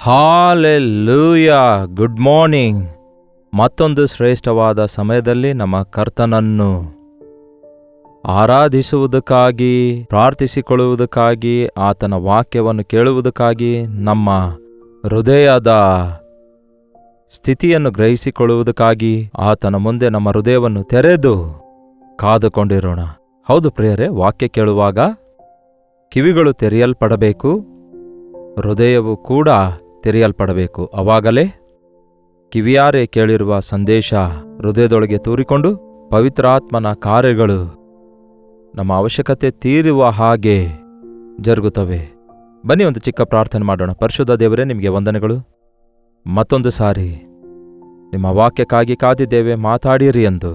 Hallelujah. Good morning. ಮತ್ತೊಂದು ಶ್ರೇಷ್ಠವಾದ ಸಮಯದಲ್ಲಿ ನಮ್ಮ ಕರ್ತನನ್ನು ಆರಾಧಿಸುವುದಕ್ಕಾಗಿ, ಪ್ರಾರ್ಥಿಸಿಕೊಳ್ಳುವುದಕ್ಕಾಗಿ, ಆತನ ವಾಕ್ಯವನ್ನು ಕೇಳುವುದಕ್ಕಾಗಿ, ನಮ್ಮ ಹೃದಯದ ಸ್ಥಿತಿಯನ್ನು ಗ್ರಹಿಸಿಕೊಳ್ಳುವುದಕ್ಕಾಗಿ ಆತನ ಮುಂದೆ ನಮ್ಮ ಹೃದಯವನ್ನು ತೆರೆದು ಕಾದುಕೊಂಡಿರೋಣ. ಹೌದು ಪ್ರಿಯರೇ, ವಾಕ್ಯ ಕೇಳುವಾಗ ಕಿವಿಗಳು ತೆರೆಯಲ್ಪಡಬೇಕು, ಹೃದಯವು ಕೂಡ ತೆರೆಯಲ್ಪಡಬೇಕು. ಅವಾಗಲೇ ಕಿವಿಯಾರೆ ಕೇಳಿರುವ ಸಂದೇಶ ಹೃದಯದೊಳಗೆ ತೂರಿಕೊಂಡು ಪವಿತ್ರಾತ್ಮನ ಕಾರ್ಯಗಳು ನಮ್ಮ ಅವಶ್ಯಕತೆ ತೀರುವ ಹಾಗೆ ಜರುಗುತ್ತವೆ. ಬನ್ನಿ ಒಂದು ಚಿಕ್ಕ ಪ್ರಾರ್ಥನೆ ಮಾಡೋಣ. ಪರಿಶುದ್ಧ ದೇವರೇ, ನಿಮಗೆ ವಂದನೆಗಳು. ಮತ್ತೊಂದು ಸಾರಿ ನಿಮ್ಮ ವಾಕ್ಯಕ್ಕಾಗಿ ಕಾದಿದ್ದೇವೆ, ಮಾತಾಡಿರಿ ಎಂದು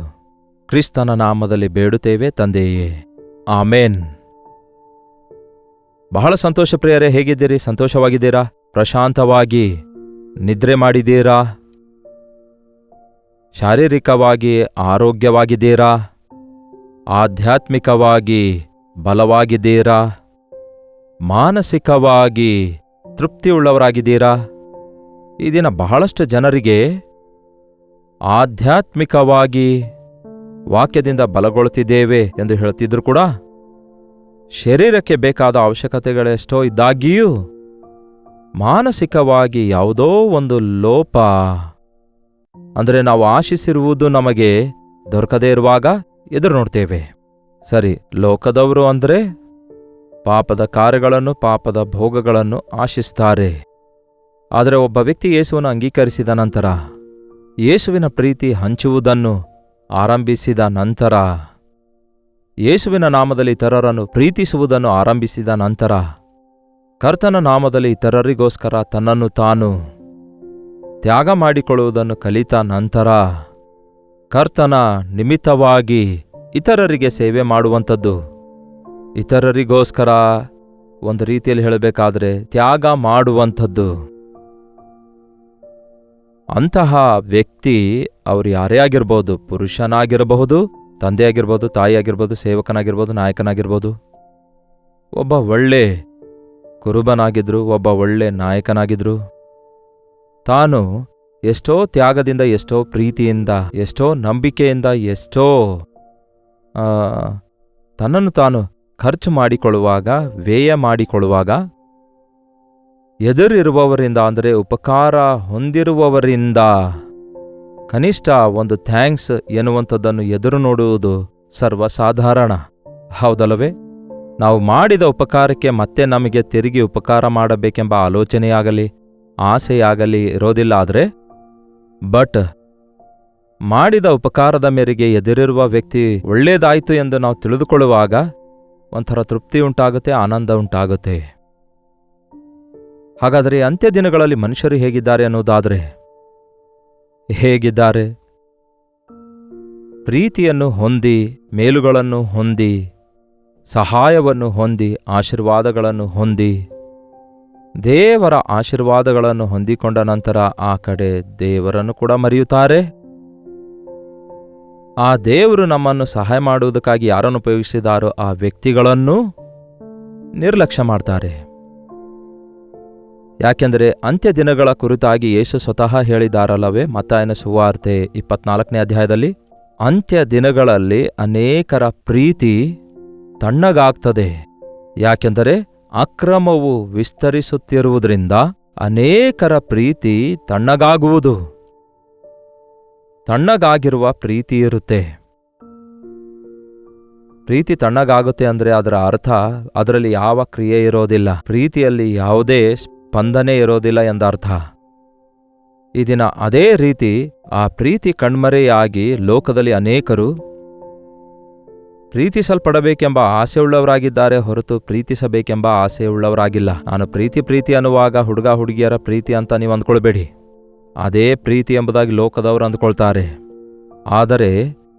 ಕ್ರಿಸ್ತನ ನಾಮದಲ್ಲಿ ಬೇಡುತ್ತೇವೆ ತಂದೆಯೇ, ಆಮೇನ್. ಬಹಳ ಸಂತೋಷ ಪ್ರಿಯರೇ, ಹೇಗಿದ್ದೀರಿ? ಸಂತೋಷವಾಗಿದ್ದೀರಾ? ಪ್ರಶಾಂತವಾಗಿ ನಿದ್ರೆ ಮಾಡಿದ್ದೀರಾ? ಶಾರೀರಿಕವಾಗಿ ಆರೋಗ್ಯವಾಗಿದ್ದೀರಾ? ಆಧ್ಯಾತ್ಮಿಕವಾಗಿ ಬಲವಾಗಿದ್ದೀರಾ? ಮಾನಸಿಕವಾಗಿ ತೃಪ್ತಿಯುಳ್ಳವರಾಗಿದ್ದೀರಾ? ಈ ದಿನ ಬಹಳಷ್ಟು ಜನರಿಗೆ ಆಧ್ಯಾತ್ಮಿಕವಾಗಿ ವಾಕ್ಯದಿಂದ ಬಲಗೊಳ್ಳುತ್ತಿದ್ದೇವೆ ಎಂದು ಹೇಳುತ್ತಿದ್ರು ಕೂಡ ಶರೀರಕ್ಕೆ ಬೇಕಾದ ಅವಶ್ಯಕತೆಗಳೆಷ್ಟೋ ಇದ್ದಾಗಿಯೂ ಮಾನಸಿಕವಾಗಿ ಯಾವುದೋ ಒಂದು ಲೋಪ, ಅಂದರೆ ನಾವು ಆಶಿಸಿರುವುದು ನಮಗೆ ದೊರಕದೇ ಇರುವಾಗ ಎದುರು ನೋಡ್ತೇವೆ. ಸರಿ, ಲೋಕದವರು ಅಂದರೆ ಪಾಪದ ಕಾರ್ಯಗಳನ್ನು, ಪಾಪದ ಭೋಗಗಳನ್ನು ಆಶಿಸ್ತಾರೆ. ಆದರೆ ಒಬ್ಬ ವ್ಯಕ್ತಿ ಯೇಸುವನ್ನು ಅಂಗೀಕರಿಸಿದ ನಂತರ, ಯೇಸುವಿನ ಪ್ರೀತಿ ಹಂಚುವುದನ್ನು ಆರಂಭಿಸಿದ ನಂತರ, ಯೇಸುವಿನ ನಾಮದಲ್ಲಿ ಇತರರನ್ನು ಪ್ರೀತಿಸುವುದನ್ನು ಆರಂಭಿಸಿದ ನಂತರ, ಕರ್ತನ ನಾಮದಲ್ಲಿ ಇತರರಿಗೋಸ್ಕರ ತನ್ನನ್ನು ತಾನು ತ್ಯಾಗ ಮಾಡಿಕೊಳ್ಳುವುದನ್ನು ಕಲಿತ ನಂತರ, ಕರ್ತನ ನಿಮಿತ್ತವಾಗಿ ಇತರರಿಗೆ ಸೇವೆ ಮಾಡುವಂಥದ್ದು, ಇತರರಿಗೋಸ್ಕರ ಒಂದು ರೀತಿಯಲ್ಲಿ ಹೇಳಬೇಕಾದ್ರೆ ತ್ಯಾಗ ಮಾಡುವಂಥದ್ದು, ಅಂತಹ ವ್ಯಕ್ತಿ ಅವರು ಯಾರೇ ಆಗಿರ್ಬೋದು, ಪುರುಷನಾಗಿರಬಹುದು, ತಂದೆಯಾಗಿರ್ಬೋದು, ತಾಯಿಯಾಗಿರ್ಬೋದು, ಸೇವಕನಾಗಿರ್ಬೋದು, ನಾಯಕನಾಗಿರ್ಬೋದು, ಒಬ್ಬ ಒಳ್ಳೆ ಕುರುಬನಾಗಿದ್ರು, ಒಬ್ಬ ಒಳ್ಳೆ ನಾಯಕನಾಗಿದ್ರು, ತಾನು ಎಷ್ಟೋ ತ್ಯಾಗದಿಂದ, ಎಷ್ಟೋ ಪ್ರೀತಿಯಿಂದ, ಎಷ್ಟೋ ನಂಬಿಕೆಯಿಂದ, ಎಷ್ಟೋ ತನ್ನನ್ನು ತಾನು ಖರ್ಚು ಮಾಡಿಕೊಳ್ಳುವಾಗ, ವ್ಯಯ ಮಾಡಿಕೊಳ್ಳುವಾಗ, ಎದುರಿರುವವರಿಂದ ಅಂದರೆ ಉಪಕಾರ ಹೊಂದಿರುವವರಿಂದ ಕನಿಷ್ಠ ಒಂದು ಥ್ಯಾಂಕ್ಸ್ ಎನ್ನುವಂಥದ್ದನ್ನು ಎದುರು ನೋಡುವುದು ಸರ್ವಸಾಧಾರಣ, ಹೌದಲ್ಲವೇ? ನಾವು ಮಾಡಿದ ಉಪಕಾರಕ್ಕೆ ಮತ್ತೆ ನಮಗೆ ತಿರುಗಿ ಉಪಕಾರ ಮಾಡಬೇಕೆಂಬ ಆಲೋಚನೆಯಾಗಲಿ ಆಸೆಯಾಗಲಿ ಇರೋದಿಲ್ಲ. ಆದರೆ ಬಟ್ ಮಾಡಿದ ಉಪಕಾರದ ಮೇರೆಗೆ ಎದುರಿರುವ ವ್ಯಕ್ತಿ ಒಳ್ಳೆಯದಾಯಿತು ಎಂದು ನಾವು ತಿಳಿದುಕೊಳ್ಳುವಾಗ ಒಂಥರ ತೃಪ್ತಿ ಉಂಟಾಗುತ್ತೆ, ಆನಂದ ಉಂಟಾಗುತ್ತೆ. ಹಾಗಾದರೆ ಅಂತ್ಯ ದಿನಗಳಲ್ಲಿ ಮನುಷ್ಯರು ಹೇಗಿದ್ದಾರೆ ಅನ್ನೋದಾದರೆ ಹೇಗಿದ್ದಾರೆ? ಪ್ರೀತಿಯನ್ನು ಹೊಂದಿ, ಮೇಲುಗಳನ್ನು ಹೊಂದಿ, ಸಹಾಯವನ್ನು ಹೊಂದಿ, ಆಶೀರ್ವಾದಗಳನ್ನು ಹೊಂದಿ, ದೇವರ ಆಶೀರ್ವಾದಗಳನ್ನು ಹೊಂದಿಕೊಂಡ ನಂತರ ಆ ಕಡೆ ದೇವರನ್ನು ಕೂಡ ಮರೆಯುತ್ತಾರೆ. ಆ ದೇವರು ನಮ್ಮನ್ನು ಸಹಾಯ ಮಾಡುವುದಕ್ಕಾಗಿ ಯಾರನ್ನು ಉಪಯೋಗಿಸಿದಾರೋ ಆ ವ್ಯಕ್ತಿಗಳನ್ನು ನಿರ್ಲಕ್ಷ್ಯ ಮಾಡ್ತಾರೆ. ಯಾಕೆಂದರೆ ಅಂತ್ಯ ದಿನಗಳ ಕುರಿತಾಗಿ ಯೇಸು ಸ್ವತಃ ಹೇಳಿದಾರಲ್ಲವೇ? ಮತ್ತಾಯನ ಸುವಾರ್ತೆ 24ನೇ ಅಧ್ಯಾಯದಲ್ಲಿ, ಅಂತ್ಯ ದಿನಗಳಲ್ಲಿ ಅನೇಕರ ಪ್ರೀತಿ ತಣ್ಣಗಾಗ್ತದೆ. ಯಾಕೆಂದರೆ ಅಕ್ರಮವು ವಿಸ್ತರಿಸುತ್ತಿರುವುದರಿಂದ ಅನೇಕರ ಪ್ರೀತಿ ತಣ್ಣಗಾಗುವುದು. ತಣ್ಣಗಾಗಿರುವ ಪ್ರೀತಿ ಇರುತ್ತೆ. ಪ್ರೀತಿ ತಣ್ಣಗಾಗುತ್ತೆ ಅಂದರೆ ಅದರ ಅರ್ಥ ಅದರಲ್ಲಿ ಯಾವ ಕ್ರಿಯೆ ಇರೋದಿಲ್ಲ, ಪ್ರೀತಿಯಲ್ಲಿ ಯಾವುದೇ ಸ್ಪಂದನೆ ಇರೋದಿಲ್ಲ ಎಂದರ್ಥ. ಈ ದಿನ ಅದೇ ರೀತಿ ಆ ಪ್ರೀತಿ ಕಣ್ಮರೆಯಾಗಿ ಲೋಕದಲ್ಲಿ ಅನೇಕರು ಪ್ರೀತಿಸಲ್ಪಡಬೇಕೆಂಬ ಆಸೆಯುಳ್ಳವರಾಗಿದ್ದಾರೆ ಹೊರತು ಪ್ರೀತಿಸಬೇಕೆಂಬ ಆಸೆಯುಳ್ಳವರಾಗಿಲ್ಲ. ನಾನು ಪ್ರೀತಿ ಅನ್ನುವಾಗ ಹುಡುಗ ಹುಡುಗಿಯರ ಪ್ರೀತಿ ಅಂತ ನೀವು ಅಂದ್ಕೊಳ್ಬೇಡಿ. ಅದೇ ಪ್ರೀತಿ ಎಂಬುದಾಗಿ ಲೋಕದವರು ಅಂದ್ಕೊಳ್ತಾರೆ. ಆದರೆ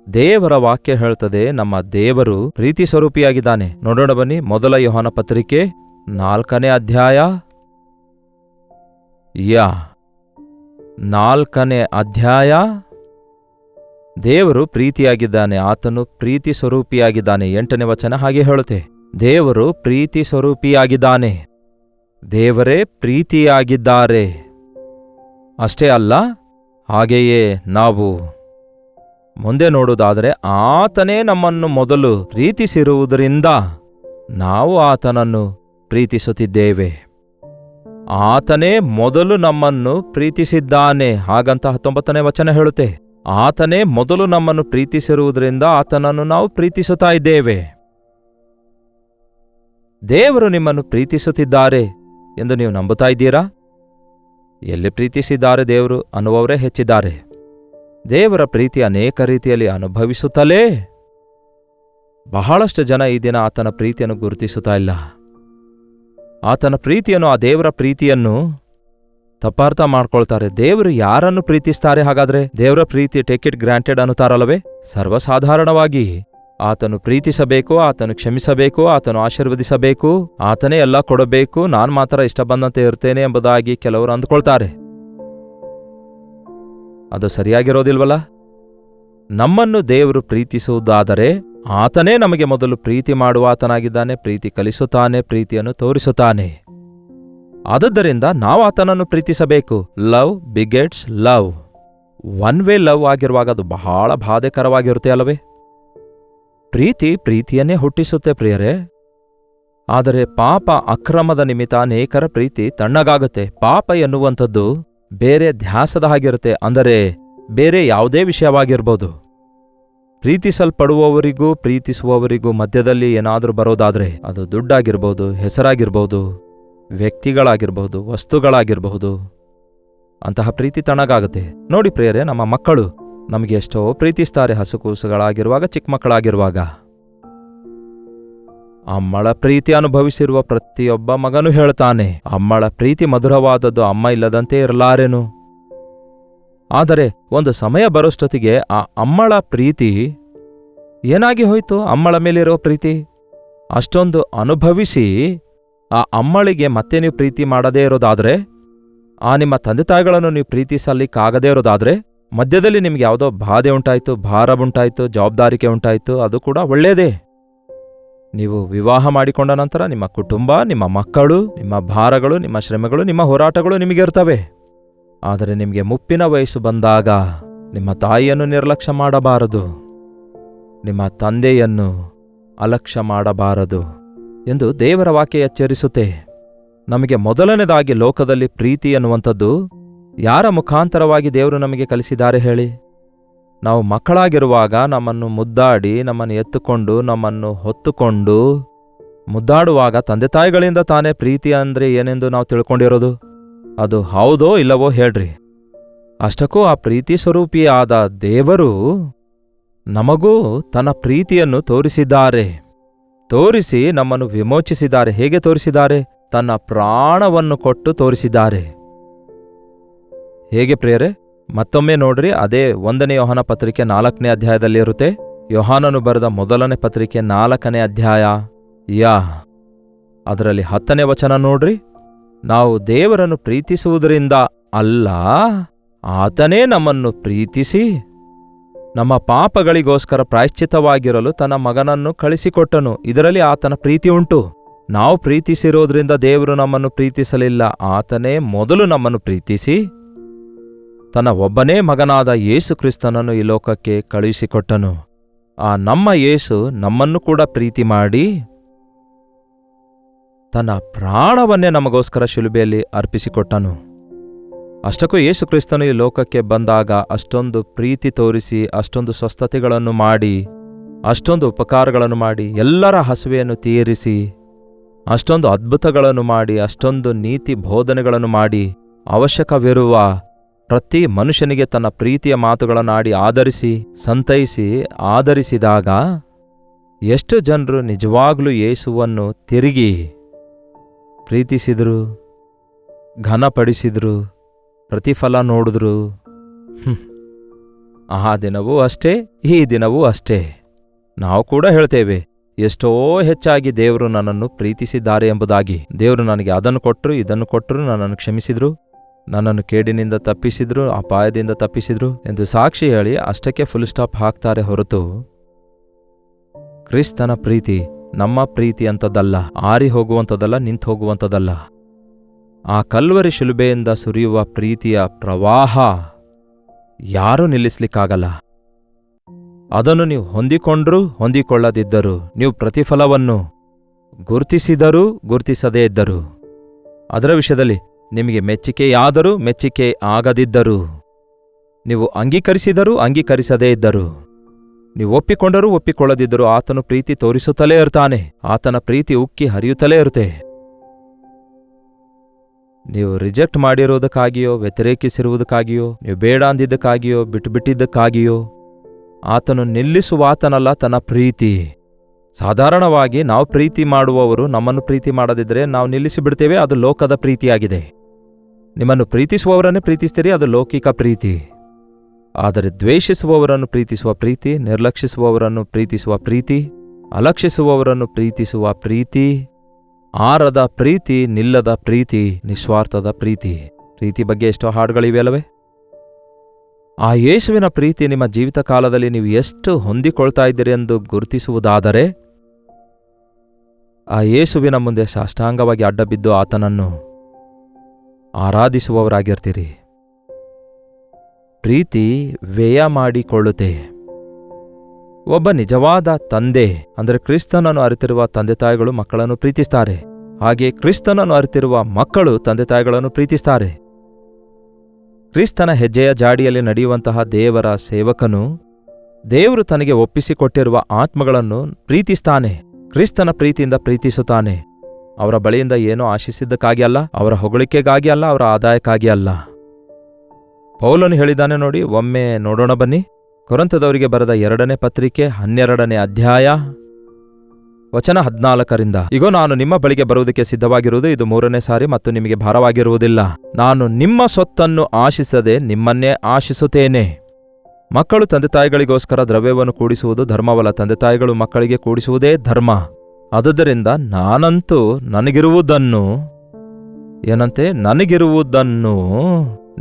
ದೇವರ ವಾಕ್ಯ ಹೇಳ್ತದೆ, ನಮ್ಮ ದೇವರು ಪ್ರೀತಿ ಸ್ವರೂಪಿಯಾಗಿದ್ದಾನೆ. ನೋಡೋಣ ಬನ್ನಿ, ಮೊದಲ ಯೋಹಾನ ಪತ್ರಿಕೆ 4ನೇ ಅಧ್ಯಾಯ 4ನೇ ಅಧ್ಯಾಯ. ದೇವರು ಪ್ರೀತಿಯಾಗಿದ್ದಾನೆ, ಆತನು ಪ್ರೀತಿ ಸ್ವರೂಪಿಯಾಗಿದ್ದಾನೆ. 8ನೇ ವಚನ ಹಾಗೆ ಹೇಳುತ್ತೆ, ದೇವರು ಪ್ರೀತಿ ಸ್ವರೂಪಿಯಾಗಿದ್ದಾನೆ. ದೇವರೇ ಪ್ರೀತಿಯಾಗಿದ್ದಾರೆ. ಅಷ್ಟೇ ಅಲ್ಲ, ಹಾಗೆಯೇ ನಾವು ಮುಂದೆ ನೋಡುವುದಾದರೆ ಆತನೇ ನಮ್ಮನ್ನು ಮೊದಲು ಪ್ರೀತಿಸಿರುವುದರಿಂದ ನಾವು ಆತನನ್ನು ಪ್ರೀತಿಸುತ್ತಿದ್ದೇವೆ. ಆತನೇ ಮೊದಲು ನಮ್ಮನ್ನು ಪ್ರೀತಿಸಿದ್ದಾನೆ, ಹಾಗಂತ 19ನೇ ವಚನ ಹೇಳುತ್ತೆ. ಆತನೇ ಮೊದಲು ನಮ್ಮನ್ನು ಪ್ರೀತಿಸಿರುವುದರಿಂದ ಆತನನ್ನು ನಾವು ಪ್ರೀತಿಸುತ್ತಾ ಇದ್ದೇವೆ. ದೇವರು ನಿಮ್ಮನ್ನು ಪ್ರೀತಿಸುತ್ತಿದ್ದಾರೆ ಎಂದು ನೀವು ನಂಬುತ್ತಾ ಇದ್ದೀರಾ? ಎಲ್ಲಿ ಪ್ರೀತಿಸಿದ್ದಾರೆ ದೇವರು ಅನ್ನುವವರೇ ಹೆಚ್ಚಿದ್ದಾರೆ. ದೇವರ ಪ್ರೀತಿ ಅನೇಕ ರೀತಿಯಲ್ಲಿ ಅನುಭವಿಸುತ್ತಲೇ ಬಹಳಷ್ಟು ಜನ ಈ ದಿನ ಆತನ ಪ್ರೀತಿಯನ್ನು ಗುರುತಿಸುತ್ತಾ ಇಲ್ಲ. ಆತನ ಪ್ರೀತಿಯನ್ನು, ಆ ದೇವರ ಪ್ರೀತಿಯನ್ನು ತಪ್ಪಾರ್ಥ ಮಾಡ್ಕೊಳ್ತಾರೆ. ದೇವರು ಯಾರನ್ನು ಪ್ರೀತಿಸ್ತಾರೆ ಹಾಗಾದ್ರೆ? ದೇವರ ಪ್ರೀತಿ ಟೇಕ್ ಇಟ್ ಗ್ರಾಂಟೆಡ್ ಅನ್ನುತ್ತಾರಲ್ಲವೇ? ಸರ್ವಸಾಧಾರಣವಾಗಿ ಆತನು ಪ್ರೀತಿಸಬೇಕು, ಆತನು ಕ್ಷಮಿಸಬೇಕು, ಆತನು ಆಶೀರ್ವದಿಸಬೇಕು, ಆತನೇ ಎಲ್ಲ ಕೊಡಬೇಕು, ನಾನು ಮಾತ್ರ ಇಷ್ಟ ಬಂದಂತೆ ಇರ್ತೇನೆ ಎಂಬುದಾಗಿ ಕೆಲವರು ಅಂದುಕೊಳ್ತಾರೆ. ಅದು ಸರಿಯಾಗಿರೋದಿಲ್ವಲ್ಲ? ನಮ್ಮನ್ನು ದೇವರು ಪ್ರೀತಿಸುವುದಾದರೆ ಆತನೇ ನಮಗೆ ಮೊದಲು ಪ್ರೀತಿ ಮಾಡುವ ಆತನಾಗಿದ್ದಾನೆ, ಪ್ರೀತಿ ಕಲಿಸುತ್ತಾನೆ, ಪ್ರೀತಿಯನ್ನು ತೋರಿಸುತ್ತಾನೆ. ಆದುದರಿಂದ ನಾವು ಆತನನ್ನು ಪ್ರೀತಿಸಬೇಕು. Love begets love. One way love ಆಗಿರುವಾಗ ಅದು ಬಹಳ ಬಾಧೆಕರವಾಗಿರುತ್ತೆ ಅಲ್ಲವೇ? ಪ್ರೀತಿ ಪ್ರೀತಿಯನ್ನೇ ಹುಟ್ಟಿಸುತ್ತೆ ಪ್ರಿಯರೇ. ಆದರೆ ಪಾಪ ಅಕ್ರಮದ ನಿಮಿತ್ತ ಅನೇಕರ ಪ್ರೀತಿ ತಣ್ಣಗಾಗುತ್ತೆ. ಪಾಪ ಎನ್ನುವಂಥದ್ದು ಬೇರೆ ಧ್ಯಾಸದ ಹಾಗಿರುತ್ತೆ, ಅಂದರೆ ಬೇರೆ ಯಾವುದೇ ವಿಷಯವಾಗಿರ್ಬೋದು. ಪ್ರೀತಿಸಲ್ಪಡುವವರಿಗೂ ಪ್ರೀತಿಸುವವರಿಗೂ ಮಧ್ಯದಲ್ಲಿ ಏನಾದರೂ ಬರೋದಾದ್ರೆ ಅದು ದುಡ್ಡಾಗಿರ್ಬೋದು, ಹೆಸರಾಗಿರ್ಬೋದು, ವ್ಯಕ್ತಿಗಳಾಗಿರ್ಬಹುದು, ವಸ್ತುಗಳಾಗಿರಬಹುದು. ಅಂತಹ ಪ್ರೀತಿ ತಣ್ಣಗಾಗುತ್ತೆ. ನೋಡಿ ಪ್ರಿಯರೇ, ನಮ್ಮ ಮಕ್ಕಳು ನಮಗೆ ಎಷ್ಟೋ ಪ್ರೀತಿಸ್ತಾರೆ, ಹಸುಕೂಸುಗಳಾಗಿರುವಾಗ, ಚಿಕ್ಕ ಮಕ್ಕಳಾಗಿರುವಾಗ. ಅಮ್ಮಳ ಪ್ರೀತಿ ಅನುಭವಿಸಿರುವ ಪ್ರತಿಯೊಬ್ಬ ಮಗನೂ ಹೇಳ್ತಾನೆ, ಅಮ್ಮಳ ಪ್ರೀತಿ ಮಧುರವಾದದ್ದು, ಅಮ್ಮ ಇಲ್ಲದಂತೆ ಇರಲಾರೆನು. ಆದರೆ ಒಂದು ಸಮಯ ಬರೋಷ್ಟೊತ್ತಿಗೆ ಆ ಅಮ್ಮಳ ಪ್ರೀತಿ ಏನಾಗಿ ಹೋಯ್ತು? ಅಮ್ಮಳ ಮೇಲಿರೋ ಪ್ರೀತಿ ಅಷ್ಟೊಂದು ಅನುಭವಿಸಿ ಆ ಅಮ್ಮಳಿಗೆ ಮತ್ತೆ ನೀವು ಪ್ರೀತಿ ಮಾಡದೇ ಇರೋದಾದ್ರೆ, ಆ ನಿಮ್ಮ ತಂದೆ ತಾಯಿಗಳನ್ನು ನೀವು ಪ್ರೀತಿಸಲಿಕ್ಕಾಗದೇ ಇರೋದಾದ್ರೆ, ಮಧ್ಯದಲ್ಲಿ ನಿಮ್ಗೆ ಯಾವುದೋ ಬಾಧೆ ಉಂಟಾಯಿತು, ಭಾರ ಉಂಟಾಯಿತು, ಜವಾಬ್ದಾರಿಕೆ ಉಂಟಾಯಿತು, ಅದು ಕೂಡ ಒಳ್ಳೆಯದೇ. ನೀವು ವಿವಾಹ ಮಾಡಿಕೊಂಡ ನಂತರ ನಿಮ್ಮ ಕುಟುಂಬ, ನಿಮ್ಮ ಮಕ್ಕಳು, ನಿಮ್ಮ ಭಾರಗಳು, ನಿಮ್ಮ ಶ್ರಮೆಗಳು, ನಿಮ್ಮ ಹೋರಾಟಗಳು ನಿಮಗಿರ್ತವೆ. ಆದರೆ ನಿಮಗೆ ಮುಪ್ಪಿನ ವಯಸ್ಸು ಬಂದಾಗ ನಿಮ್ಮ ತಾಯಿಯನ್ನು ನಿರ್ಲಕ್ಷ್ಯ ಮಾಡಬಾರದು, ನಿಮ್ಮ ತಂದೆಯನ್ನು ಅಲಕ್ಷ್ಯ ಮಾಡಬಾರದು ಎಂದು ದೇವರ ವಾಕ್ಯ ಎಚ್ಚರಿಸುತ್ತೆ. ನಮಗೆ ಮೊದಲನೇದಾಗಿ ಲೋಕದಲ್ಲಿ ಪ್ರೀತಿ ಎನ್ನುವಂಥದ್ದು ಯಾರ ಮುಖಾಂತರವಾಗಿ ದೇವರು ನಮಗೆ ಕಲಿಸಿದ್ದಾರೆ ಹೇಳಿ? ನಾವು ಮಕ್ಕಳಾಗಿರುವಾಗ ನಮ್ಮನ್ನು ಮುದ್ದಾಡಿ, ನಮ್ಮನ್ನು ಎತ್ತುಕೊಂಡು, ನಮ್ಮನ್ನು ಹೊತ್ತುಕೊಂಡು ಮುದ್ದಾಡುವಾಗ ತಂದೆ ತಾಯಿಗಳಿಂದ ತಾನೇ ಪ್ರೀತಿ ಅಂದರೆ ಏನೆಂದು ನಾವು ತಿಳ್ಕೊಂಡಿರೋದು. ಅದು ಹೌದೋ ಇಲ್ಲವೋ ಹೇಳ್ರಿ? ಅಷ್ಟಕ್ಕೂ ಆ ಪ್ರೀತಿ ಸ್ವರೂಪಿಯಾದ ದೇವರು ನಮಗೂ ತನ್ನ ಪ್ರೀತಿಯನ್ನು ತೋರಿಸಿದ್ದಾರೆ. ತೋರಿಸಿ ನಮ್ಮನ್ನು ವಿಮೋಚಿಸಿದ್ದಾರೆ. ಹೇಗೆ ತೋರಿಸಿದ್ದಾರೆ? ತನ್ನ ಪ್ರಾಣವನ್ನು ಕೊಟ್ಟು ತೋರಿಸಿದ್ದಾರೆ. ಹೇಗೆ ಪ್ರಿಯರೇ? ಮತ್ತೊಮ್ಮೆ ನೋಡ್ರಿ, ಅದೇ 1ನೇ ಯೋಹಾನ ಪತ್ರಿಕೆ 4ನೇ ಅಧ್ಯಾಯದಲ್ಲಿರುತ್ತೆ. ಯೋಹಾನನು ಬರೆದ ಮೊದಲನೇ ಪತ್ರಿಕೆ 4ನೇ ಅಧ್ಯಾಯ ಅದರಲ್ಲಿ 10ನೇ ವಚನ ನೋಡ್ರಿ. ನಾವು ದೇವರನ್ನು ಪ್ರೀತಿಸುವುದರಿಂದ ಅಲ್ಲ, ಆತನೇ ನಮ್ಮನ್ನು ಪ್ರೀತಿಸಿ ನಮ್ಮ ಪಾಪಗಳಿಗೋಸ್ಕರ ಪ್ರಾಯಶ್ಚಿತ್ತವಾಗಿರಲು ತನ್ನ ಮಗನನ್ನು ಕಳಿಸಿಕೊಟ್ಟನು. ಇದರಲ್ಲಿ ಆತನ ಪ್ರೀತಿ ಉಂಟು. ನಾವು ಪ್ರೀತಿಸಿರೋದ್ರಿಂದ ದೇವರು ನಮ್ಮನ್ನು ಪ್ರೀತಿಸಲಿಲ್ಲ. ಆತನೇ ಮೊದಲು ನಮ್ಮನ್ನು ಪ್ರೀತಿಸಿ ತನ್ನ ಒಬ್ಬನೇ ಮಗನಾದ ಯೇಸು ಕ್ರಿಸ್ತನನ್ನು ಈ ಲೋಕಕ್ಕೆ ಕಳುಹಿಸಿಕೊಟ್ಟನು. ಆ ನಮ್ಮ ಯೇಸು ನಮ್ಮನ್ನು ಕೂಡ ಪ್ರೀತಿ ಮಾಡಿ ತನ್ನ ಪ್ರಾಣವನ್ನೇ ನಮಗೋಸ್ಕರ ಶಿಲುಬೆಯಲ್ಲಿ ಅರ್ಪಿಸಿಕೊಟ್ಟನು. ಅಷ್ಟಕ್ಕೂ ಯೇಸು ಕ್ರಿಸ್ತನು ಈ ಲೋಕಕ್ಕೆ ಬಂದಾಗ ಅಷ್ಟೊಂದು ಪ್ರೀತಿ ತೋರಿಸಿ, ಅಷ್ಟೊಂದು ಸ್ವಸ್ಥತೆಗಳನ್ನು ಮಾಡಿ, ಅಷ್ಟೊಂದು ಉಪಕಾರಗಳನ್ನು ಮಾಡಿ, ಎಲ್ಲರ ಹಸುವೆಯನ್ನು ತೀರಿಸಿ, ಅಷ್ಟೊಂದು ಅದ್ಭುತಗಳನ್ನು ಮಾಡಿ, ಅಷ್ಟೊಂದು ನೀತಿ ಬೋಧನೆಗಳನ್ನು ಮಾಡಿ, ಅವಶ್ಯಕವಿರುವ ಪ್ರತಿ ಮನುಷ್ಯನಿಗೆ ತನ್ನ ಪ್ರೀತಿಯ ಮಾತುಗಳನ್ನಾಡಿ ಆಧರಿಸಿ, ಸಂತೈಸಿ ಆಧರಿಸಿದಾಗ ಎಷ್ಟು ಜನರು ನಿಜವಾಗ್ಲೂ ಯೇಸುವನ್ನು ತಿರುಗಿ ಪ್ರೀತಿಸಿದರು, ಘನಪಡಿಸಿದ್ರು, ಪ್ರತಿಫಲ ನೋಡಿದ್ರು. ಆ ದಿನವೂ ಅಷ್ಟೇ, ಈ ದಿನವೂ ಅಷ್ಟೇ. ನಾವು ಕೂಡ ಹೇಳ್ತೇವೆ, ಎಷ್ಟೋ ಹೆಚ್ಚಾಗಿ ದೇವರು ನನ್ನನ್ನು ಪ್ರೀತಿಸಿದ್ದಾರೆ ಎಂಬುದಾಗಿ. ದೇವರು ನನಗೆ ಅದನ್ನು ಕೊಟ್ಟರು, ಇದನ್ನು ಕೊಟ್ಟರು, ನನ್ನನ್ನು ಕ್ಷಮಿಸಿದ್ರು, ನನ್ನನ್ನು ಕೇಡಿನಿಂದ ತಪ್ಪಿಸಿದ್ರು, ಅಪಾಯದಿಂದ ತಪ್ಪಿಸಿದ್ರು ಎಂದು ಸಾಕ್ಷಿ ಹೇಳಿ ಅಷ್ಟಕ್ಕೆ ಫುಲ್ ಸ್ಟಾಪ್ ಹಾಕ್ತಾರೆ ಹೊರತು, ಕ್ರಿಸ್ತನ ಪ್ರೀತಿ ನಮ್ಮ ಪ್ರೀತಿ ಅಂತದಲ್ಲ, ಆರಿ ಹೋಗುವಂಥದ್ದಲ್ಲ, ನಿಂತು ಹೋಗುವಂಥದ್ದಲ್ಲ. ಆ ಕಲ್ವರಿ ಶಿಲುಬೆಯಿಂದ ಸುರಿಯುವ ಪ್ರೀತಿಯ ಪ್ರವಾಹ ಯಾರೂ ನಿಲ್ಲಿಸ್ಲಿಕ್ಕಾಗಲ್ಲ. ಅದನ್ನು ನೀವು ಹೊಂದಿಕೊಂಡ್ರೂ ಹೊಂದಿಕೊಳ್ಳದಿದ್ದರೂ, ನೀವು ಪ್ರತಿಫಲವನ್ನು ಗುರುತಿಸಿದರೂ ಗುರುತಿಸದೇ ಇದ್ದರೂ, ಅದರ ವಿಷಯದಲ್ಲಿ ನಿಮಗೆ ಮೆಚ್ಚಿಕೆಯಾದರೂ ಮೆಚ್ಚಿಕೆ ಆಗದಿದ್ದರೂ, ನೀವು ಅಂಗೀಕರಿಸಿದರೂ ಅಂಗೀಕರಿಸದೇ ಇದ್ದರೂ, ನೀವು ಒಪ್ಪಿಕೊಂಡರೂ ಒಪ್ಪಿಕೊಳ್ಳದಿದ್ದರೂ ಆತನು ಪ್ರೀತಿ ತೋರಿಸುತ್ತಲೇ ಇರ್ತಾನೆ. ಆತನ ಪ್ರೀತಿ ಉಕ್ಕಿ ಹರಿಯುತ್ತಲೇ ಇರುತ್ತೆ. ನೀವು ರಿಜೆಕ್ಟ್ ಮಾಡಿರುವುದಕ್ಕಾಗಿಯೋ, ವ್ಯತಿರೇಕಿಸಿರುವುದಕ್ಕಾಗಿಯೋ, ನೀವು ಬೇಡ ಅಂದಿದ್ದಕ್ಕಾಗಿಯೋ, ಬಿಟ್ಟುಬಿಟ್ಟಿದ್ದಕ್ಕಾಗಿಯೋ ಆತನು ನಿಲ್ಲಿಸುವಾತನಲ್ಲ ತನ್ನ ಪ್ರೀತಿ. ಸಾಧಾರಣವಾಗಿ ನಾವು ಪ್ರೀತಿ ಮಾಡುವವರು ನಮ್ಮನ್ನು ಪ್ರೀತಿ ಮಾಡದಿದ್ದರೆ ನಾವು ನಿಲ್ಲಿಸಿಬಿಡ್ತೇವೆ. ಅದು ಲೋಕದ ಪ್ರೀತಿಯಾಗಿದೆ. ನಿಮ್ಮನ್ನು ಪ್ರೀತಿಸುವವರನ್ನೇ ಪ್ರೀತಿಸ್ತೀರಿ, ಅದು ಲೌಕಿಕ ಪ್ರೀತಿ. ಆದರೆ ದ್ವೇಷಿಸುವವರನ್ನು ಪ್ರೀತಿಸುವ ಪ್ರೀತಿ, ನಿರ್ಲಕ್ಷಿಸುವವರನ್ನು ಪ್ರೀತಿಸುವ ಪ್ರೀತಿ, ಅಲಕ್ಷಿಸುವವರನ್ನು ಪ್ರೀತಿಸುವ ಪ್ರೀತಿ, ಆರದ ಪ್ರೀತಿ, ನಿಲ್ಲದ ಪ್ರೀತಿ, ನಿಸ್ವಾರ್ಥದ ಪ್ರೀತಿ. ಪ್ರೀತಿ ಬಗ್ಗೆ ಎಷ್ಟೋ ಹಾಡುಗಳಿವೆ ಅಲ್ಲವೇ? ಆ ಯೇಸುವಿನ ಪ್ರೀತಿ ನಿಮ್ಮ ಜೀವಿತ ಕಾಲದಲ್ಲಿ ನೀವು ಎಷ್ಟು ಹೊಂದಿಕೊಳ್ತಾ ಇದ್ದೀರಿ ಎಂದು ಗುರುತಿಸುವುದಾದರೆ, ಆ ಯೇಸುವಿನ ಮುಂದೆ ಸಾಷ್ಟಾಂಗವಾಗಿ ಅಡ್ಡಬಿದ್ದು ಆತನನ್ನು ಆರಾಧಿಸುವವರಾಗಿರ್ತೀರಿ. ಪ್ರೀತಿ ವ್ಯಯ ಮಾಡಿಕೊಳ್ಳುತ್ತೆ. ಒಬ್ಬ ನಿಜವಾದ ತಂದೆ ಅಂದರೆ ಕ್ರಿಸ್ತನನ್ನು ಅರಿತಿರುವ ತಂದೆ ತಾಯಿಗಳು ಮಕ್ಕಳನ್ನು ಪ್ರೀತಿಸ್ತಾರೆ. ಹಾಗೆ ಕ್ರಿಸ್ತನನ್ನು ಅರಿತಿರುವ ಮಕ್ಕಳು ತಂದೆ ತಾಯಿಗಳನ್ನು ಪ್ರೀತಿಸ್ತಾರೆ. ಕ್ರಿಸ್ತನ ಹೆಜ್ಜೆಯ ಜಾಡಿಯಲ್ಲಿ ನಡೆಯುವಂತಹ ದೇವರ ಸೇವಕನು ದೇವರು ತನಗೆ ಒಪ್ಪಿಸಿಕೊಟ್ಟಿರುವ ಆತ್ಮಗಳನ್ನು ಪ್ರೀತಿಸ್ತಾನೆ. ಕ್ರಿಸ್ತನ ಪ್ರೀತಿಯಿಂದ ಪ್ರೀತಿಸುತ್ತಾನೆ. ಅವರ ಬಳಿಯಿಂದ ಏನೋ ಆಶಿಸಿದ್ದಕ್ಕಾಗಿ ಅಲ್ಲ, ಅವರ ಹೊಗಳಿಕೆಗಾಗಿ ಅಲ್ಲ, ಅವರ ಆದಾಯಕ್ಕಾಗಿ ಅಲ್ಲ. ಪೌಲನು ಹೇಳಿದ್ದಾನೆ ನೋಡಿ, ಒಮ್ಮೆ ನೋಡೋಣ ಬನ್ನಿ. ಕೊರಿಂಥದವರಿಗೆ ಬರೆದ 2ನೇ ಪತ್ರಿಕೆ 12ನೇ ಅಧ್ಯಾಯ ವಚನ 14ರಿಂದ. ಇಗೋ, ನಾನು ನಿಮ್ಮ ಬಳಿಗೆ ಬರುವುದಕ್ಕೆ ಸಿದ್ಧವಾಗಿರುವುದು ಇದು 3ನೇ ಸಾರಿ ಮತ್ತು ನಿಮಗೆ ಭಾರವಾಗಿರುವುದಿಲ್ಲ. ನಾನು ನಿಮ್ಮ ಸೊತ್ತನ್ನು ಆಶಿಸದೆ ನಿಮ್ಮನ್ನೇ ಆಶಿಸುತ್ತೇನೆ. ಮಕ್ಕಳು ತಂದೆ ತಾಯಿಗಳಿಗೋಸ್ಕರ ದ್ರವ್ಯವನ್ನು ಕೂಡಿಸುವುದು ಧರ್ಮವಲ್ಲ, ತಂದೆ ತಾಯಿಗಳು ಮಕ್ಕಳಿಗೆ ಕೂಡಿಸುವುದೇ ಧರ್ಮ. ಆದುದರಿಂದ ನಾನಂತೂ ನನಗಿರುವುದನ್ನು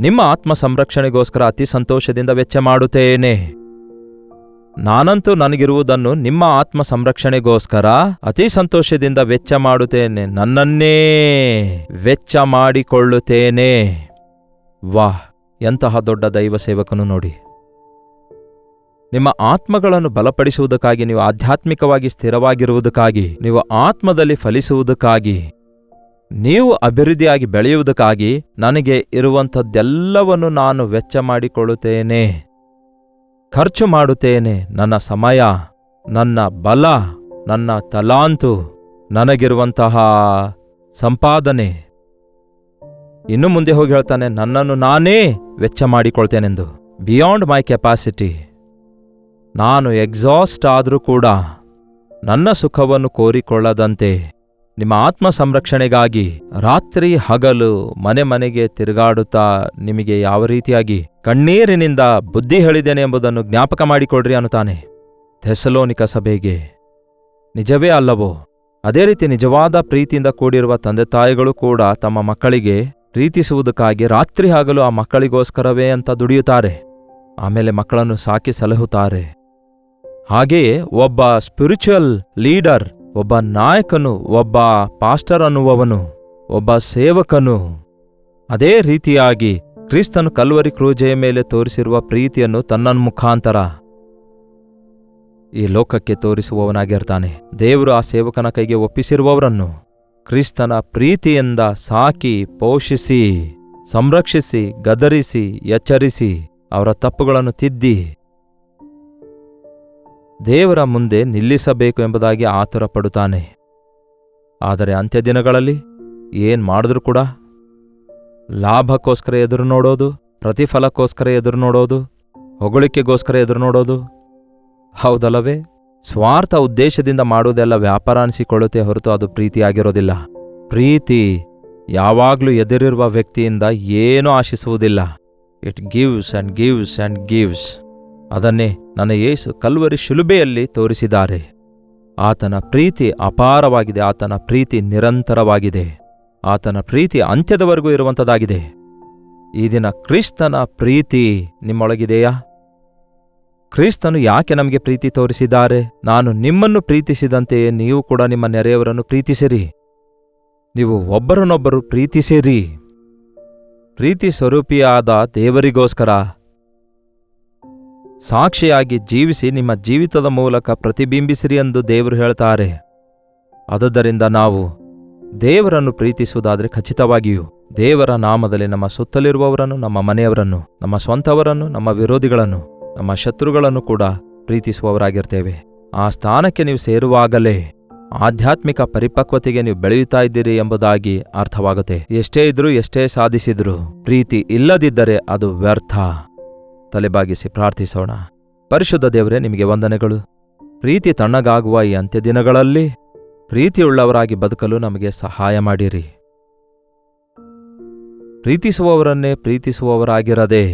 ನಿಮ್ಮ ಆತ್ಮ ಸಂರಕ್ಷಣೆಗೋಸ್ಕರ ಅತಿ ಸಂತೋಷದಿಂದ ವೆಚ್ಚ ಮಾಡುತ್ತೇನೆ. ನಾನಂತೂ ನನಗಿರುವುದನ್ನು ನಿಮ್ಮ ಆತ್ಮ ಸಂರಕ್ಷಣೆಗೋಸ್ಕರ ಅತಿ ಸಂತೋಷದಿಂದ ವೆಚ್ಚ ಮಾಡುತ್ತೇನೆ, ನನ್ನನ್ನೇ ವೆಚ್ಚ ಮಾಡಿಕೊಳ್ಳುತ್ತೇನೆ. ವಾಹ್, ಎಂತಹ ದೊಡ್ಡ ದೈವ ಸೇವಕನು ನೋಡಿ. ನಿಮ್ಮ ಆತ್ಮಗಳನ್ನು ಬಲಪಡಿಸುವುದಕ್ಕಾಗಿ, ನೀವು ಆಧ್ಯಾತ್ಮಿಕವಾಗಿ ಸ್ಥಿರವಾಗಿರುವುದಕ್ಕಾಗಿ, ನೀವು ಆತ್ಮದಲ್ಲಿ ಫಲಿಸುವುದಕ್ಕಾಗಿ, ನೀವು ಅಭಿವೃದ್ಧಿಯಾಗಿ ಬೆಳೆಯುವುದಕ್ಕಾಗಿ ನನಗೆ ಇರುವಂಥದ್ದೆಲ್ಲವನ್ನು ನಾನು ವೆಚ್ಚ ಮಾಡಿಕೊಳ್ಳುತ್ತೇನೆ, ಖರ್ಚು ಮಾಡುತ್ತೇನೆ. ನನ್ನ ಸಮಯ, ನನ್ನ ಬಲ, ನನ್ನ ತಲಾಂತು, ನನಗಿರುವಂತಹ ಸಂಪಾದನೆ. ಇನ್ನು ಮುಂದೆ ಹೋಗಿ ಹೇಳ್ತಾನೆ, ನನ್ನನ್ನು ನಾನೇ ವೆಚ್ಚ ಮಾಡಿಕೊಳ್ತೇನೆಂದು. ಬಿಯಾಂಡ್ ಮೈ ಕೆಪಾಸಿಟಿ. ನಾನು ಎಕ್ಸಾಸ್ಟ್ ಆದರೂ ಕೂಡ ನನ್ನ ಸುಖವನ್ನು ಕೋರಿಕೊಳ್ಳದಂತೆ ನಿಮ್ಮ ಆತ್ಮ ಸಂರಕ್ಷಣೆಗಾಗಿ ರಾತ್ರಿ ಹಗಲು ಮನೆ ಮನೆಗೆ ತಿರುಗಾಡುತ್ತಾ ನಿಮಗೆ ಯಾವ ರೀತಿಯಾಗಿ ಕಣ್ಣೀರಿನಿಂದ ಬುದ್ಧಿ ಹೇಳಿದ್ದೇನೆ ಎಂಬುದನ್ನು ಜ್ಞಾಪಕ ಮಾಡಿಕೊಳ್ಳ್ರಿ ಅನ್ನುತ್ತಾನೆ ಥೆಸಲೋನಿಕ ಸಭೆಗೆ. ನಿಜವೇ ಅಲ್ಲವೋ? ಅದೇ ರೀತಿ ನಿಜವಾದ ಪ್ರೀತಿಯಿಂದ ಕೂಡಿರುವ ತಂದೆ ತಾಯಿಗಳು ಕೂಡ ತಮ್ಮ ಮಕ್ಕಳಿಗೆ ಪ್ರೀತಿಸುವುದಕ್ಕಾಗಿ ರಾತ್ರಿ ಹಗಲು ಆ ಮಕ್ಕಳಿಗೋಸ್ಕರವೇ ಅಂತ ದುಡಿಯುತ್ತಾರೆ. ಆಮೇಲೆ ಮಕ್ಕಳನ್ನು ಸಾಕಿ ಸಲಹುತ್ತಾರೆ. ಹಾಗೆಯೇ ಒಬ್ಬ ಸ್ಪಿರಿಚುವಲ್ ಲೀಡರ್, ಒಬ್ಬ ನಾಯಕನು, ಒಬ್ಬ ಪಾಸ್ಟರ್ ಅನ್ನುವವನು, ಒಬ್ಬ ಸೇವಕನು ಅದೇ ರೀತಿಯಾಗಿ ಕ್ರಿಸ್ತನು ಕಲ್ವರಿ ಕ್ರೂಜೆಯ ಮೇಲೆ ತೋರಿಸಿರುವ ಪ್ರೀತಿಯನ್ನು ತನ್ನ ಮುಖಾಂತರ ಈ ಲೋಕಕ್ಕೆ ತೋರಿಸುವವನಾಗಿರ್ತಾನೆ. ದೇವರು ಆ ಸೇವಕನ ಕೈಗೆ ಒಪ್ಪಿಸಿರುವವರನ್ನು ಕ್ರಿಸ್ತನ ಪ್ರೀತಿಯಿಂದ ಸಾಕಿ, ಪೋಷಿಸಿ, ಸಂರಕ್ಷಿಸಿ, ಗದರಿಸಿ, ಎಚ್ಚರಿಸಿ, ಅವರ ತಪ್ಪುಗಳನ್ನು ತಿದ್ದಿ ದೇವರ ಮುಂದೆ ನಿಲ್ಲಿಸಬೇಕು ಎಂಬುದಾಗಿ ಆತುರ ಪಡುತ್ತಾನೆ. ಆದರೆ ಅಂತ್ಯ ದಿನಗಳಲ್ಲಿ ಏನ್ ಮಾಡಿದ್ರೂ ಕೂಡ ಲಾಭಕ್ಕೋಸ್ಕರ ಎದುರು ನೋಡೋದು, ಪ್ರತಿಫಲಕ್ಕೋಸ್ಕರ ಎದುರು ನೋಡೋದು, ಹೊಗಳಿಕೆಗೋಸ್ಕರ ಎದುರು ನೋಡೋದು, ಹೌದಲ್ಲವೇ? ಸ್ವಾರ್ಥ ಉದ್ದೇಶದಿಂದ ಮಾಡುವುದೆಲ್ಲ ವ್ಯಾಪಾರ ಅನಿಸಿಕೊಳ್ಳುತ್ತೆ ಹೊರತು ಅದು ಪ್ರೀತಿಯಾಗಿರೋದಿಲ್ಲ. ಪ್ರೀತಿ ಯಾವಾಗಲೂ ಎದುರಿರುವ ವ್ಯಕ್ತಿಯಿಂದ ಏನೂ ಆಶಿಸುವುದಿಲ್ಲ. It gives and gives and gives. ಅದನ್ನೇ ನನ್ನ ಯೇಸು ಕಲ್ವರಿ ಶಿಲುಬೆಯಲ್ಲಿ ತೋರಿಸಿದ್ದಾರೆ. ಆತನ ಪ್ರೀತಿ ಅಪಾರವಾಗಿದೆ, ಆತನ ಪ್ರೀತಿ ನಿರಂತರವಾಗಿದೆ, ಆತನ ಪ್ರೀತಿ ಅಂತ್ಯದವರೆಗೂ ಇರುವಂಥದ್ದಾಗಿದೆ. ಈ ದಿನ ಕ್ರಿಸ್ತನ ಪ್ರೀತಿ ನಿಮ್ಮೊಳಗಿದೆಯಾ? ಕ್ರಿಸ್ತನು ಯಾಕೆ ನಮಗೆ ಪ್ರೀತಿ ತೋರಿಸಿದ್ದಾರೆ? ನಾನು ನಿಮ್ಮನ್ನು ಪ್ರೀತಿಸಿದಂತೆಯೇ ನೀವು ಕೂಡ ನಿಮ್ಮ ನೆರೆಯವರನ್ನು ಪ್ರೀತಿಸಿರಿ. ನೀವು ಒಬ್ಬರನ್ನೊಬ್ಬರು ಪ್ರೀತಿಸಿರಿ. ಪ್ರೀತಿ ಸ್ವರೂಪಿಯಾದ ದೇವರಿಗೋಸ್ಕರ ಸಾಕ್ಷಿಯಾಗಿ ಜೀವಿಸಿ ನಿಮ್ಮ ಜೀವಿತದ ಮೂಲಕ ಪ್ರತಿಬಿಂಬಿಸಿರಿ ಎಂದು ದೇವರು ಹೇಳ್ತಾರೆ. ಆದುದರಿಂದ ನಾವು ದೇವರನ್ನು ಪ್ರೀತಿಸುವುದಾದರೆ ಖಚಿತವಾಗಿಯೂ ದೇವರ ನಾಮದಲ್ಲಿ ನಮ್ಮ ಸುತ್ತಲಿರುವವರನ್ನು, ನಮ್ಮ ಮನೆಯವರನ್ನು, ನಮ್ಮ ಸ್ವಂತವರನ್ನು, ನಮ್ಮ ವಿರೋಧಿಗಳನ್ನು, ನಮ್ಮ ಶತ್ರುಗಳನ್ನು ಕೂಡ ಪ್ರೀತಿಸುವವರಾಗಿರ್ತೇವೆ. ಆ ಸ್ಥಾನಕ್ಕೆ ನೀವು ಸೇರುವಾಗಲೇ ಆಧ್ಯಾತ್ಮಿಕ ಪರಿಪಕ್ವತೆಗೆ ನೀವು ಬೆಳೆಯುತ್ತಾ ಇದ್ದೀರಿ ಎಂಬುದಾಗಿ ಅರ್ಥವಾಗುತ್ತೆ. ಎಷ್ಟೇ ಇದ್ರೂ, ಎಷ್ಟೇ ಸಾಧಿಸಿದ್ರೂ ಪ್ರೀತಿ ಇಲ್ಲದಿದ್ದರೆ ಅದು ವ್ಯರ್ಥ. ತಲೆಬಾಗಿಸಿ ಪ್ರಾರ್ಥಿಸೋಣ. ಪರಿಶುದ್ಧ ದೇವರೇ, ನಿಮಗೆ ವಂದನೆಗಳು. ಪ್ರೀತಿ ತಣ್ಣಗಾಗುವ ಈ ಅಂತ್ಯ ದಿನಗಳಲ್ಲಿ ಪ್ರೀತಿಯುಳ್ಳವರಾಗಿ ಬದುಕಲು ನಮಗೆ ಸಹಾಯ ಮಾಡಿರಿ. ಪ್ರೀತಿಸುವವರನ್ನೇ ಪ್ರೀತಿಸುವವರಾಗಿರದೆ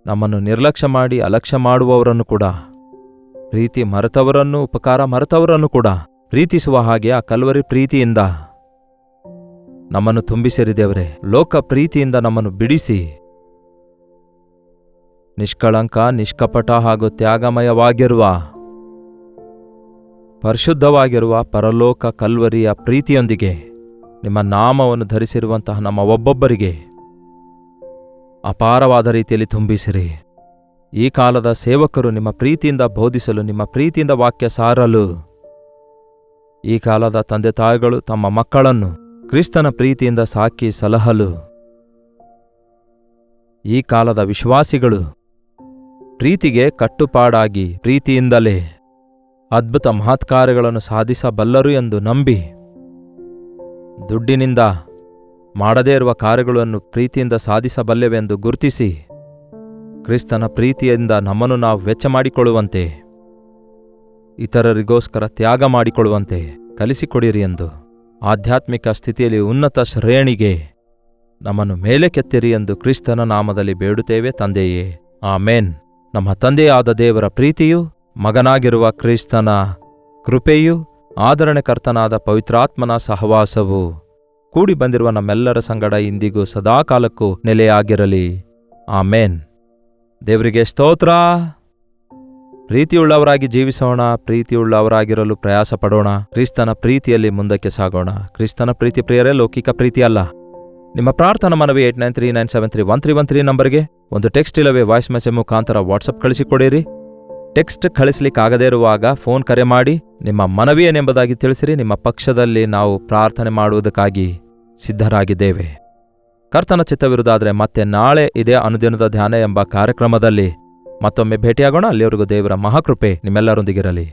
ನಮ್ಮನ್ನು ನಿರ್ಲಕ್ಷ್ಯ ಮಾಡಿ ಅಲಕ್ಷ್ಯ ಮಾಡುವವರನ್ನು ಕೂಡ, ಪ್ರೀತಿ ಮರೆತವರನ್ನು, ಉಪಕಾರ ಮರೆತವರನ್ನು ಕೂಡ ಪ್ರೀತಿಸುವ ಹಾಗೆ ಆ ಕಲ್ವರಿ ಪ್ರೀತಿಯಿಂದ ನಮ್ಮನ್ನು ತುಂಬಿಸಿರಿ ದೇವರೇ. ಲೋಕ ಪ್ರೀತಿಯಿಂದ ನಮ್ಮನ್ನು ಬಿಡಿಸಿ ನಿಷ್ಕಳಂಕ, ನಿಷ್ಕಪಟ ಹಾಗೂ ತ್ಯಾಗಮಯವಾಗಿರುವ ಪರಿಶುದ್ಧವಾಗಿರುವ ಪರಲೋಕ ಕಲ್ವರಿಯ ಪ್ರೀತಿಯೊಂದಿಗೆ ನಿಮ್ಮ ನಾಮವನ್ನು ಧರಿಸಿರುವಂತಹ ನಮ್ಮ ಒಬ್ಬೊಬ್ಬರಿಗೆ ಅಪಾರವಾದ ರೀತಿಯಲ್ಲಿ ತುಂಬಿಸಿರಿ. ಈ ಕಾಲದ ಸೇವಕರು ನಿಮ್ಮ ಪ್ರೀತಿಯಿಂದ ಬೋಧಿಸಲು, ನಿಮ್ಮ ಪ್ರೀತಿಯಿಂದ ವಾಕ್ಯ ಸಾರಲು, ಈ ಕಾಲದ ತಂದೆ ತಾಯಿಗಳು ತಮ್ಮ ಮಕ್ಕಳನ್ನು ಕ್ರಿಸ್ತನ ಪ್ರೀತಿಯಿಂದ ಸಾಕಿ ಸಲಹಲು, ಈ ಕಾಲದ ವಿಶ್ವಾಸಿಗಳು ಪ್ರೀತಿಗೆ ಕಟ್ಟುಪಾಡಾಗಿ ಪ್ರೀತಿಯಿಂದಲೇ ಅದ್ಭುತ ಮಹತ್ಕಾರ್ಯಗಳನ್ನು ಸಾಧಿಸಬಲ್ಲರು ಎಂದು ನಂಬಿ, ದುಡ್ಡಿನಿಂದ ಮಾಡದೇ ಇರುವ ಕಾರ್ಯಗಳನ್ನು ಪ್ರೀತಿಯಿಂದ ಸಾಧಿಸಬಲ್ಲೆವೆಂದು ಗುರುತಿಸಿ, ಕ್ರಿಸ್ತನ ಪ್ರೀತಿಯಿಂದ ನಮ್ಮನ್ನು ನಾವು ವೆಚ್ಚ ಮಾಡಿಕೊಳ್ಳುವಂತೆ, ಇತರರಿಗೋಸ್ಕರ ತ್ಯಾಗ ಮಾಡಿಕೊಳ್ಳುವಂತೆ ಕಲಿಸಿಕೊಡಿರಿ ಎಂದು, ಆಧ್ಯಾತ್ಮಿಕ ಸ್ಥಿತಿಯಲ್ಲಿ ಉನ್ನತ ಶ್ರೇಣಿಗೆ ನಮ್ಮನ್ನು ಮೇಲೆ ಕೆತ್ತಿರಿ ಎಂದು ಕ್ರಿಸ್ತನ ನಾಮದಲ್ಲಿ ಬೇಡುತ್ತೇವೆ ತಂದೆಯೇ, ಆಮೇನ್. ನಮ್ಮ ತಂದೆಯಾದ ದೇವರ ಪ್ರೀತಿಯು, ಮಗನಾಗಿರುವ ಕ್ರಿಸ್ತನ ಕೃಪೆಯು, ಆದರಣೆಕರ್ತನಾದ ಪವಿತ್ರಾತ್ಮನ ಸಹವಾಸವು ಕೂಡಿ ಬಂದಿರುವ ನಮ್ಮೆಲ್ಲರ ಸಂಗಡ ಇಂದಿಗೂ ಸದಾಕಾಲಕ್ಕೂ ನೆಲೆಯಾಗಿರಲಿ. ಆಮೇನ್. ದೇವರಿಗೆ ಸ್ತೋತ್ರ. ಪ್ರೀತಿಯುಳ್ಳವರಾಗಿ ಜೀವಿಸೋಣ, ಪ್ರೀತಿಯುಳ್ಳವರಾಗಿರಲು ಪ್ರಯಾಸ ಪಡೋಣ, ಕ್ರಿಸ್ತನ ಪ್ರೀತಿಯಲ್ಲಿ ಮುಂದಕ್ಕೆ ಸಾಗೋಣ. ಕ್ರಿಸ್ತನ ಪ್ರೀತಿ ಪ್ರಿಯರೇ, ಲೌಕಿಕ ಪ್ರೀತಿ ಅಲ್ಲ. ನಿಮ್ಮ ಪ್ರಾರ್ಥನಾ ಮನವಿ 8939731313 ನಂಬರ್ಗೆ ಒಂದು ಟೆಕ್ಸ್ಟ್ ಇಲ್ಲವೇ ವಾಯ್ಸ್ ಮೆಸೇಜ್ ಮುಖಾಂತರ ವಾಟ್ಸಪ್ ಕಳಿಸಿಕೊಡಿರಿ. ಟೆಕ್ಸ್ಟ್ ಕಳಿಸ್ಲಿಕ್ಕಾಗದೇ ಇರುವಾಗ ಫೋನ್ ಕರೆ ಮಾಡಿ ನಿಮ್ಮ ಮನವಿ ಏನೆಂಬುದಾಗಿ ತಿಳಿಸಿರಿ. ನಿಮ್ಮ ಪಕ್ಷದಲ್ಲಿ ನಾವು ಪ್ರಾರ್ಥನೆ ಮಾಡುವುದಕ್ಕಾಗಿ ಸಿದ್ಧರಾಗಿದ್ದೇವೆ. ಕರ್ತನ ಚಿತ್ತವಿರುವುದಾದರೆ ಮತ್ತೆ ನಾಳೆ ಇದೇ ಅನುದಿನದ ಧ್ಯಾನ ಎಂಬ ಕಾರ್ಯಕ್ರಮದಲ್ಲಿ ಮತ್ತೊಮ್ಮೆ ಭೇಟಿಯಾಗೋಣ. ಅಲ್ಲಿಯವರೆಗೂ ದೇವರ ಮಹಾಕೃಪೆ ನಿಮ್ಮೆಲ್ಲರೊಂದಿಗಿರಲಿ.